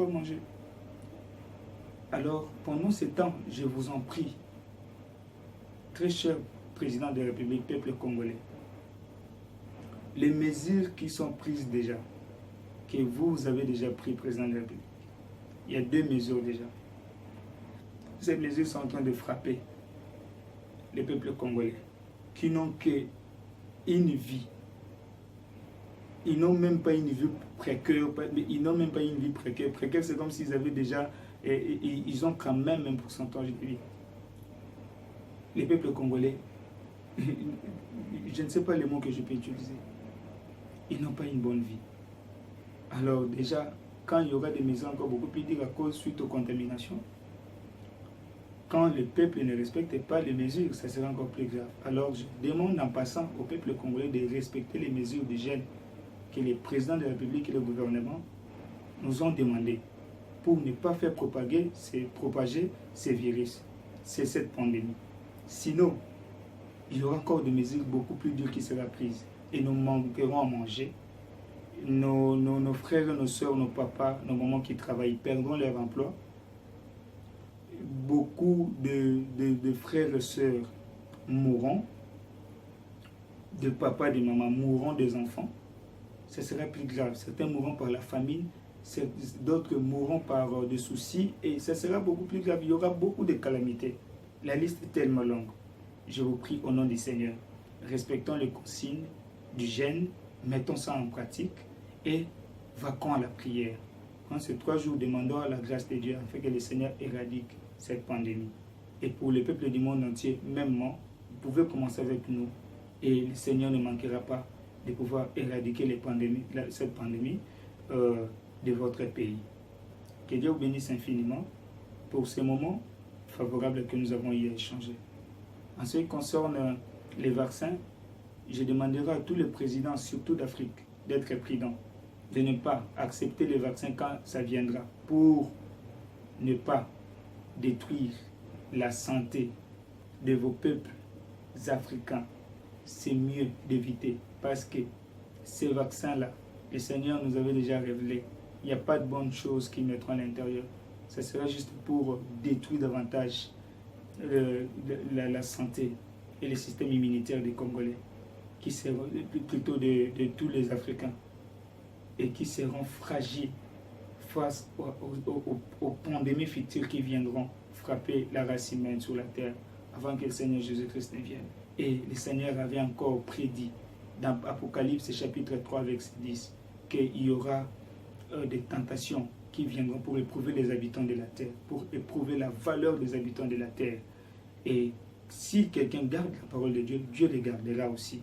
va manger. Alors, pendant ce temps, je vous en prie, très cher président de la République, peuple congolais, les mesures qui sont prises déjà, que vous avez déjà pris, président de la République, il y a 2 mesures déjà. Ces mesures sont en train de frapper les peuples congolais qui n'ont qu'une vie. Ils n'ont même pas une vie précaire. Ils n'ont même pas une vie précaire. Précaire, c'est comme s'ils avaient déjà... ils ont quand même un pourcentage de vie. Les peuples congolais, je ne sais pas les mots que je peux utiliser. Ils n'ont pas une bonne vie. Alors déjà, quand il y aura des mesures encore beaucoup plus dures à cause suite aux contaminations, quand le peuple ne respecte pas les mesures, ça sera encore plus grave. Alors je demande en passant au peuple congolais de respecter les mesures d'hygiène que les présidents de la République et le gouvernement nous ont demandé pour ne pas faire propager ces virus, c'est cette pandémie. Sinon, il y aura encore des mesures beaucoup plus dures qui seront prises et nous manquerons à manger. Nos frères, nos soeurs, nos papas, nos mamans qui travaillent perdront leur emploi. Beaucoup de frères et sœurs mourront, de papas et de mamans mourront des enfants. Ce sera plus grave. Certains mourront par la famine, d'autres mourront par des soucis et ça sera beaucoup plus grave. Il y aura beaucoup de calamités. La liste est tellement longue. Je vous prie au nom du Seigneur, respectons les consignes du jeûne, mettons ça en pratique et vaquons à la prière. En ces 3 jours, demandons à la grâce de Dieu afin que le Seigneur éradique cette pandémie. Et pour le peuple du monde entier, même moi, vous pouvez commencer avec nous et le Seigneur ne manquera pas de pouvoir éradiquer cette pandémie de votre pays. Que Dieu vous bénisse infiniment pour ces moments favorables que nous avons eu à échanger. En ce qui concerne les vaccins, je demanderai à tous les présidents, surtout d'Afrique, d'être prudents, de ne pas accepter les vaccins quand ça viendra, pour ne pas détruire la santé de vos peuples africains. C'est mieux d'éviter parce que ces vaccins-là, le Seigneur nous avait déjà révélé, il n'y a pas de bonnes choses qui mettront à l'intérieur. Ça sera juste pour détruire davantage la santé et le système immunitaire des Congolais, qui seront plutôt de tous les Africains, et qui seront fragiles face aux pandémies futures qui viendront frapper la race humaine sur la terre avant que le Seigneur Jésus-Christ ne vienne. Et le Seigneur avait encore prédit dans Apocalypse chapitre 3 verset 10 qu'il y aura des tentations qui viendront pour éprouver les habitants de la terre, pour éprouver la valeur des habitants de la terre. Et si quelqu'un garde la parole de Dieu, Dieu les gardera aussi.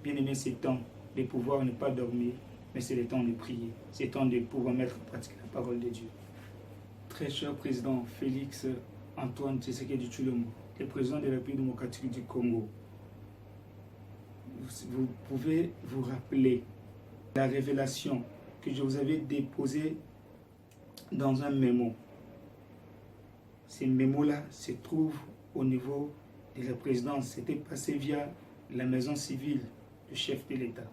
Bien aimé, c'est temps de pouvoir ne pas dormir, mais c'est le temps de prier. C'est le temps de pouvoir mettre en pratique la parole de Dieu. Très cher président Félix Antoine Tshisekedi Tshilombo, le président de la République démocratique du Congo, vous pouvez vous rappeler la révélation que je vous avais déposée dans un mémo. Ces mémos-là se trouvent au niveau de la présidence. C'était passé via la maison civile du chef de l'État.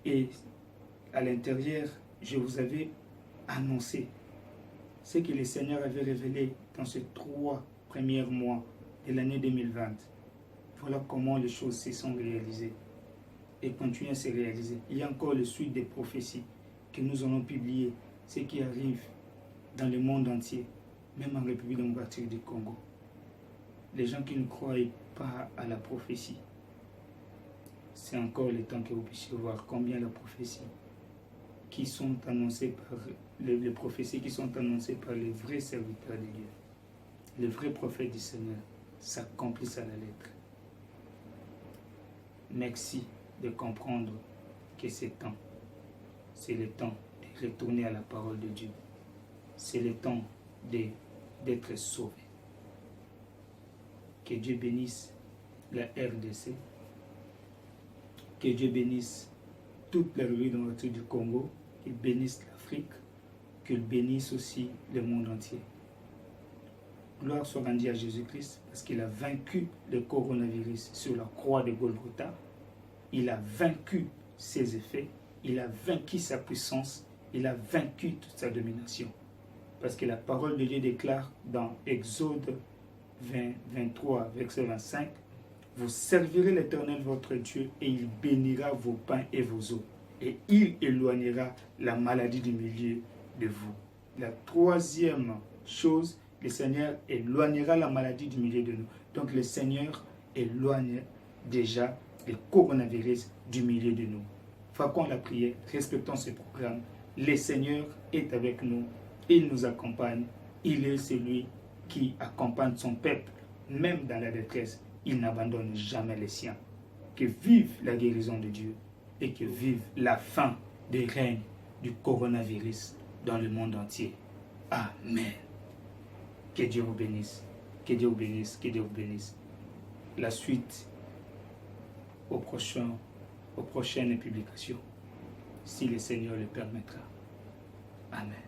Et à l'intérieur, je vous avais annoncé ce que le Seigneur avait révélé dans ces 3 premiers mois de l'année 2020. Voilà comment les choses se sont réalisées et continuent à se réaliser. Il y a encore le suite des prophéties que nous allons publier, ce qui arrive dans le monde entier, même en République démocratique du Congo. Les gens qui ne croient pas à la prophétie, c'est encore le temps que vous puissiez voir combien la prophétie qui sont annoncées par les prophéties qui sont annoncées par les vrais serviteurs de Dieu, les vrais prophètes du Seigneur, s'accomplissent à la lettre. Merci de comprendre que c'est le temps de retourner à la parole de Dieu. C'est le temps d'être sauvé. Que Dieu bénisse la RDC. Que Dieu bénisse toute la République démocratique du Congo. Qu'il bénisse l'Afrique. Qu'il bénisse aussi le monde entier. Gloire soit rendue à Jésus-Christ parce qu'il a vaincu le coronavirus sur la croix de Golgotha. Il a vaincu ses effets. Il a vaincu sa puissance. il a vaincu toute sa domination. Parce que la parole de Dieu déclare dans Exode 23, verset 25, vous servirez l'Éternel votre Dieu et il bénira vos pains et vos eaux. Et il éloignera la maladie du milieu de vous. La troisième chose, le Seigneur éloignera la maladie du milieu de nous. Donc le Seigneur éloigne déjà le coronavirus du milieu de nous. Faisons la prière, respectons ce programme. Le Seigneur est avec nous, il nous accompagne, il est celui qui accompagne son peuple, même dans la détresse, il n'abandonne jamais les siens. Que vive la guérison de Dieu et que vive la fin des règnes du coronavirus dans le monde entier. Amen. Que Dieu vous bénisse, que Dieu vous bénisse, que Dieu vous bénisse. La suite aux prochaines publications, si le Seigneur le permettra. Amen.